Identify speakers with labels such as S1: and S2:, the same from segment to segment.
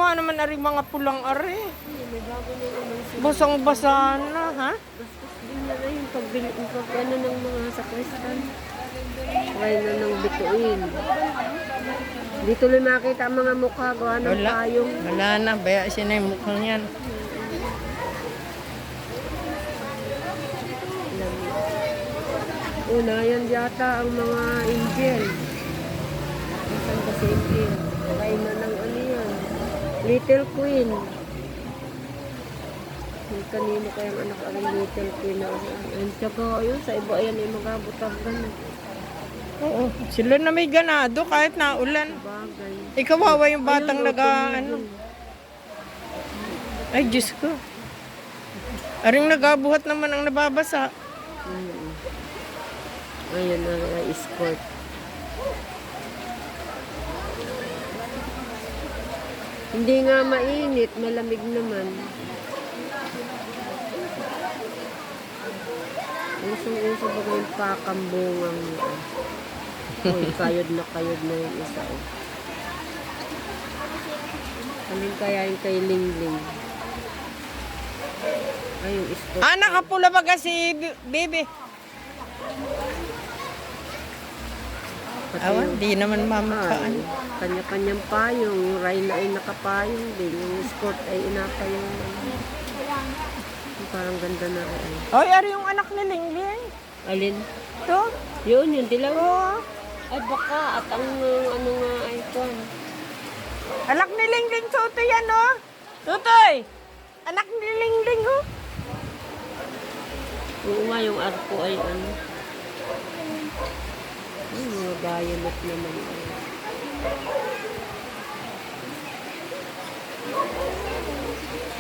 S1: Kawawa naman ari mga pulang ari.
S2: May bago na naman sila.
S1: Basang-basa na, ha?
S2: Bastos din na yung pagbili, ano ng mga sakristan. Kaya na ng bituin. Dito lang makita ang mga mukha, gawa ng
S1: Wala.
S2: payong.
S1: Wala na. Baya siya na yung mukhang yan.
S2: Una, yan yata ang mga angel. Saan kasi angel? Kaya na ng ano yan. Little Queen. Yung kanino kayang anak ang Little Queen na ang tsaka ayun, sa iba ayan ay magabutagan.
S1: Oo. Sila na may ganado kahit naulan.
S2: Bagay.
S1: Ikawawa yung batang
S2: Ayun,
S1: ano. Ay, Diyos ko. Aring nagabuhat naman ang nababasa.
S2: Ayun na escort. Hindi nga mainit, malamig naman. Usong-uso ba yung pakambungang niya? Uy, kayod na yung isa. Alin kaya yung kay Lingling? Ay, yung escort.
S1: Ah, nakapula ba kasi, baby? Awan, di naman mamakaan.
S2: Kanya-kanyang payong. Yung Rhina ay nakapayong din. Yung escort ay inapayong. Parang ganda na rin.
S1: Oy, ari yung anak ni Lingling.
S2: Alin?
S1: Ito?
S2: Yun dilaw.
S1: Oo.
S2: Ay baka. At ang ano nga ay kwan.
S1: Anak ni Lingling, Tutoy yan, oh. Tutoy! Anak ni Lingling, oh.
S2: Oo nga yung arko ay ano. Ay, mga bayanot naman.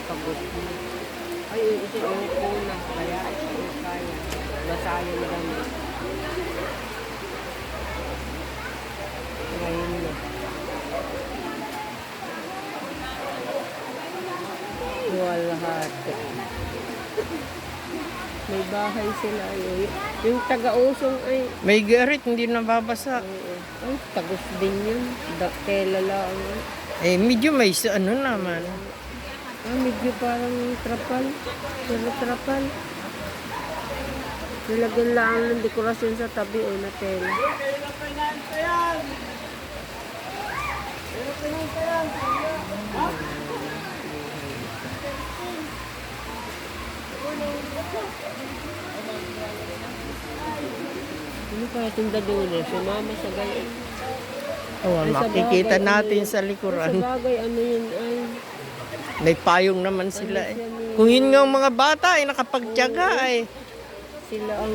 S2: Pagod mo. Ay, ito yung una. Kaya ito yung kaya. Basayan lang. Ngayon na. Lahat. May bahay sila. Yung taga-usong ay...
S1: May garit, hindi nababasa.
S2: Ay, tagos din yun. Tela lang.
S1: Eh, medyo may ano naman.
S2: Medyo parang trapal. Pero trapal. Nilagyan lang ng dekorasyon sa tabi o na tela. Ano kaya tindadulo? Sumama sa gayon.
S1: Oh,
S2: Ay, sa
S1: makikita
S2: bagay,
S1: natin
S2: ano
S1: sa
S2: Sa
S1: likuran.
S2: bagay, ano yun ay...
S1: May payong naman sila eh. Kung yun nga ang mga bata ay nakapagtyaga ay.
S2: Sila ang...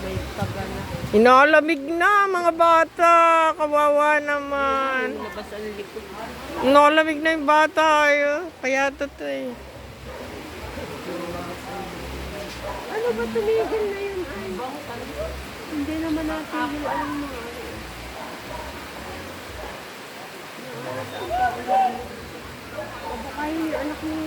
S2: may pagana.
S1: Inalamig na mga bata. Kawawa naman.
S2: Labas ang likod.
S1: Inalamig na yung bata ay. Kaya to eh.
S2: Ano ba tumigil na yun ay? Hindi naman natin yung alam mo. Baka yung anak ni